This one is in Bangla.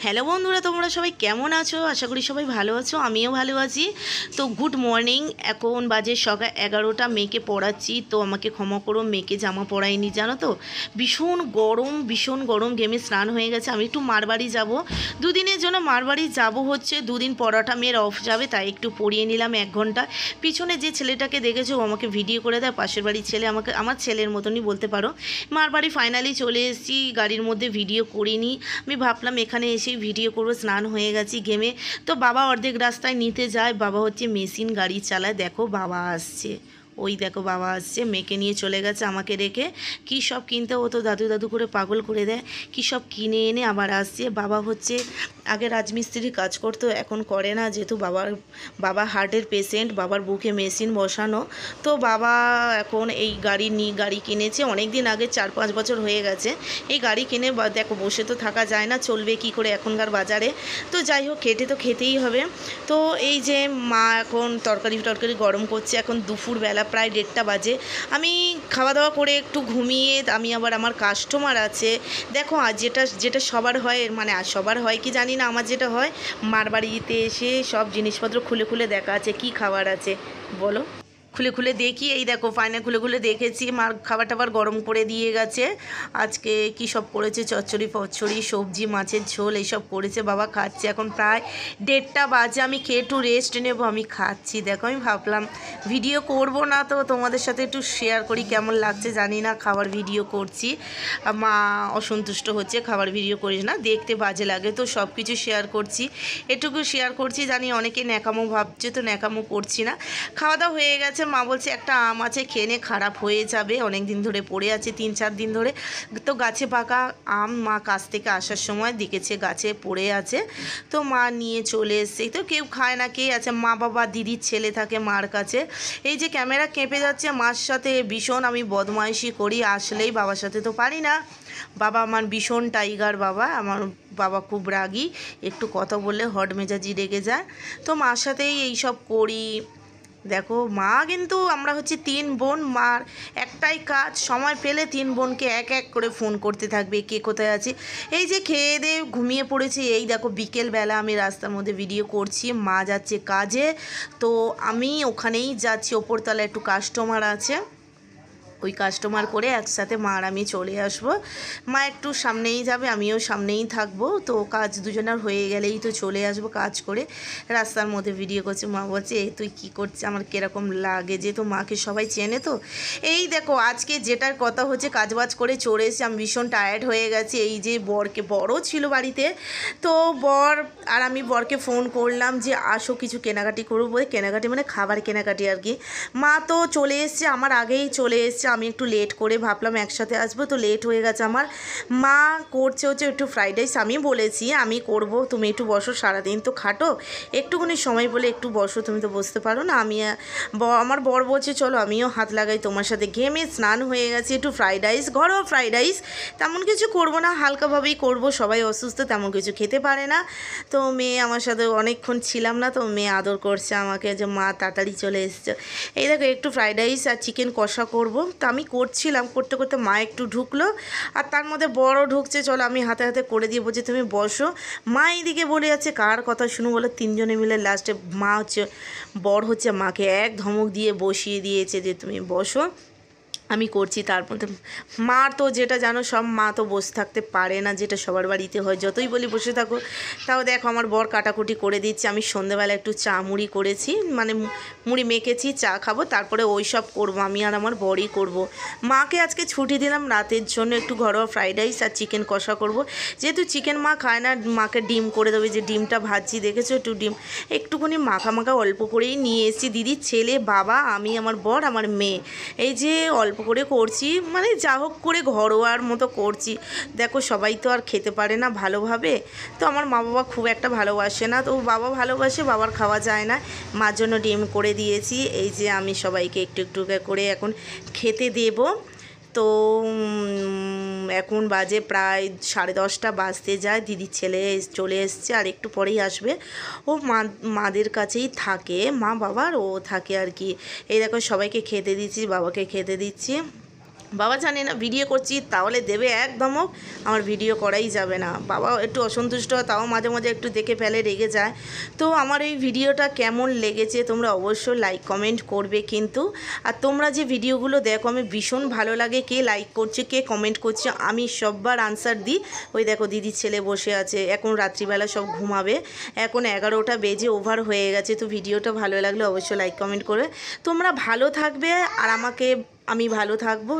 হ্যালো বন্ধুরা, তোমরা সবাই কেমন আছো? আশা করি সবাই ভালো আছো, আমিও ভালো আছি। তো গুড মর্নিং। এখন বাজে সকাল 11টা। মেয়েকে পড়াচ্ছি, তো আমাকে ক্ষমা করো, মেয়েকে জামা পরাইনি, জানো তো ভীষণ গরম। ঘেমে স্নান হয়ে গেছে। আমি একটু মারবাড়ি যাব, দুদিনের জন্য মারবাড়ি যাব হচ্ছে। দুদিন পড়াটা মেয়ের অফ যাবে, তাই একটু পড়িয়ে নিলাম 1 ঘন্টা। পিছনে যে ছেলেটাকে দেখেছো, ও আমাকে ভিডিও করে দেয়, পাশের বাড়ির ছেলে, আমাকে আমার ছেলের মতনই বলতে পারো। মারবাড়ি ফাইনালি চলে এসেছি, গাড়ির মধ্যে ভিডিও করিনি। আমি ভাবলাম এখানে এসে ভিডিও করবো, স্নান হয়ে গেছি ঘেমে। তো বাবা অর্ধেক রাস্তায় নিতে যায়, বাবা হচ্ছে মেশিন গাড়ি চালায়। দেখো বাবা আসছে, ওই দেখো বাবা আসছে, মেয়েকে নিয়ে চলে গেছে আমাকে রেখে। কী সব কিনতে হতো, দাদু দাদু করে পাগল করে দেয়। কী সব কিনে এনে আবার আসছে। বাবা হচ্ছে আগে রাজমিস্ত্রি কাজ করতো, এখন করে না, যেহেতু বাবা হার্টের পেশেন্ট, বাবার বুকে মেশিন বসানো। তো বাবা এখন এই গাড়ি কিনেছে অনেক দিন আগে, 4-5 বছর হয়ে গেছে এই গাড়ি কিনে। দেখো বসে তো থাকা যায় না, চলবে কি করে এখনকার বাজারে। তো যাই হোক, খেতেই হবে। তো এই যে মা এখন তরকারি গরম করছে। এখন দুপুরবেলা প্রায় 1:30 বাজে। আমি খাওয়া দাওয়া করে একটু ঘুমিয়ে, আমি আবার আমার কাস্টমার আছে। দেখো আজ যেটা সবার হয়, মানে আর সবার হয় কি জানি না, আমার যেটা হয়, মারবাড়িতে এসে সব জিনিসপত্র খুলে দেখা আছে, কি খাবার আছে বলো। খুলে দেখি, এই দেখো ফাইনাল খুলে দেখেছি। মার খাবার টাবার গরম করে দিয়ে গেছে। আজকে কি সব করেছে, চচ্চড়ি ফচ্চড়ি, সবজি, মাছের ঝোল, এইসব করেছে। বাবা খাচ্ছে। এখন প্রায় 1:30 বাজে, আমি খেয়ে একটু রেস্ট নেব। আমি খাচ্ছি। দেখো আমি ভাবলাম ভিডিও করব না, তো তোমাদের সাথে একটু শেয়ার করি, কেমন লাগছে জানি না। খাবার ভিডিও করছি, মা অসন্তুষ্ট হচ্ছে, খাবার ভিডিও করিস না, দেখতে বাজে লাগে। তো সব কিছু শেয়ার করছি, এটুকু শেয়ার করছি। জানি অনেকে ন্যাকামো ভাবছে, তো ন্যাকামো করছি না। খাওয়া দাওয়া হয়ে গেছে। মা বলছে একটা আম আছে, খেয়ে নে, খারাপ হয়ে যাবে, অনেক দিন ধরে পড়ে আছে, 3-4 দিন ধরে। তো গাছে পাকা আম, মা কাছ থেকে আসার সময় দেখেছে গাছে পড়ে আছে, তো মা নিয়ে চলে এসছে। তো কেউ খায় না, কে আছে, মা বাবা দিদির ছেলে থাকে মার কাছে। এই যে ক্যামেরা কেঁপে যাচ্ছে, মার সাথে ভীষণ আমি বদমাইশি করি, আসলেই বাবার সাথে তো পারি না। বাবা আমার ভীষণ টাইগার, আমার বাবা খুব রাগী, একটু কথা বললে হট মেজাজি রেগে যায়। তো মার সাথেই এইসব করি। দেখো মা কিন্তু, আমরা হচ্ছে 3 বোন, মার একটাই কাজ, সময় পেলে 3 বোনকে এক এক করে ফোন করতে থাকবে, কে কোথায় আছে। এই যে খেয়ে দিয়ে ঘুমিয়ে পড়েছি। এই দেখো বিকেলবেলা আমি রাস্তার মধ্যে ভিডিও করছি, মা যাচ্ছে কাজে, তো আমি ওখানেই যাচ্ছি। ওপরতলা একটু কাস্টমার আছে, ওই কাস্টমার করে একসাথে মা আর আমি চলে আসব। মা একটু সামনেই যাবে, আমিও সামনেই থাকবো। তো কাজ দুজনের হয়ে গেলেই তো চলে আসবো। কাজ করে রাস্তার মধ্যে ভিডিও করছি। মা বলছে এই তুই কী করছিস, আমার কীরকম লাগে, যে তো মাকে সবাই চেনে। তো এই দেখো আজকে যেটার কথা হচ্ছে, কাজবাজ করে চলে এসেছি, আমি ভীষণ টায়ার্ড হয়ে গেছি। এই যে বড়ও ছিল বাড়িতে, তো বর আর আমি বরকে ফোন করলাম যে আসো কিছু কেনাকাটি করবো বলে। কেনাকাটি মানে খাবার কেনাকাটি আর কি। মা তো চলে এসছে, আমার আগেই চলে এসছে। আমি একটু লেট করে ভাবলাম একসাথে আসবো, তো লেট হয়ে গেছে আমার। মা করছে হচ্ছে একটু ফ্রাইড রাইস, আমি বলেছি আমি করব, তুমি একটু বসো, সারাদিন তো খাটো, একটুখানি সময় বলে একটু বসো, তুমি তো বসতে পারো না। আমার বর বলছে চলো আমিও হাত লাগাই তোমার সাথে। ঘেমে স্নান হয়ে গেছে, একটু ফ্রাইড রাইস, ঘরোয়া ফ্রাইড রাইস, তেমন কিছু করব না, হালকাভাবেই করব। সবাই অসুস্থ, তেমন কিছু খেতে পারে না। তো মেয়ে আমার সাথে অনেকক্ষণ ছিলাম না, তো মেয়ে আদর করছে আমাকে যে মা তাড়াতাড়ি চলে এসছে। এই দেখো একটু ফ্রাইড রাইস আর চিকেন কষা করব। তো আমি করছিলাম, করতে করতে মা একটু ঢুকলো, আর তার মধ্যে বড়ও ঢুকছে। চলো আমি হাতে হাতে করে দিয়ে বলছি তুমি বসো। মা এইদিকে বলে যাচ্ছে কার কথা শুনো বলে, 3 জনে মিলে লাস্টে মা হচ্ছে, বর হচ্ছে মাকে এক ধমক দিয়ে বসিয়ে দিয়েছে যে তুমি বসো, আমি করছি। তার মধ্যে মা তো যেটা জানো, সব মা তো বসে থাকতে পারে না, যেটা সবার বাড়িতে হয়, যতই বলি বসে থাকো। তাও দেখো আমার বর কাটাকুটি করে দিচ্ছে। আমি সন্ধেবেলা একটু চা মুড়ি করেছি, মানে মুড়ি মেখেছি, চা খাবো, তারপরে ওই সব করবো, আমি আর আমার বরই করব। মাকে আজকে ছুটি দিলাম রাতের জন্য, একটু ঘরোয়া ফ্রাইড রাইস আর চিকেন কষা করব। যেহেতু চিকেন মা খায় না, মাকে ডিম করে দেবে, যে ডিমটা ভাজছি দেখেছো, একটু ডিম একটুখানি মাখা অল্প করেই নিয়ে এসেছি। দিদির ছেলে, বাবা, আমি, আমার বর, আমার মেয়ে, এই যে অল্প করে করছি, মানে যা হোক করে ঘরোয়ার মতো করছি। দেখো সবাই তো আর খেতে পারে না ভালোভাবে, তো আমার মা বাবা খুব একটা ভালোবাসে না, তো বাবা ভালোবাসে, বাবার খাওয়া যায় না। মার জন্য ডিম করে দিয়েছি। এই যে আমি সবাইকে একটু একটু করে এখন খেতে দেব। তো এখন বাজে প্রায় 10:30 বাজতে যায়। দিদির ছেলে চলে এসছে, আর একটু পরেই আসবে। ও মাদের কাছেই থাকে, মা বাবার ও থাকে আর কি। এই দেখো সবাইকে খেতে দিচ্ছি, বাবাকে খেতে দিচ্ছি। বাবা জানে না ভিডিও করছি, তাহলে দেবে এক ধমক, আমার ভিডিও করাই যাবে না। বাবা একটু অসন্তুষ্ট হয়, তাও মাঝে মাঝে একটু দেখে ফেলে, রেগে যায়। তো আমার এই ভিডিওটা কেমন লেগেছে তোমরা অবশ্যই লাইক কমেন্ট করবে কিন্তু। আর তোমরা যে ভিডিওগুলো দেখো আমি ভীষণ ভালো লাগে, কে লাইক করছে কে কমেন্ট করছে আমি সববার আনসার দিই। ওই দেখো দিদির ছেলে বসে আছে, এখন রাত্রিবেলা সব ঘুমাবে, এখন 11টা বেজে ওভার হয়ে গেছে। তো ভিডিওটা ভালো লাগলে অবশ্যই লাইক কমেন্ট করবে। তোমরা ভালো থাকবে আর আমি ভালো থাকবো।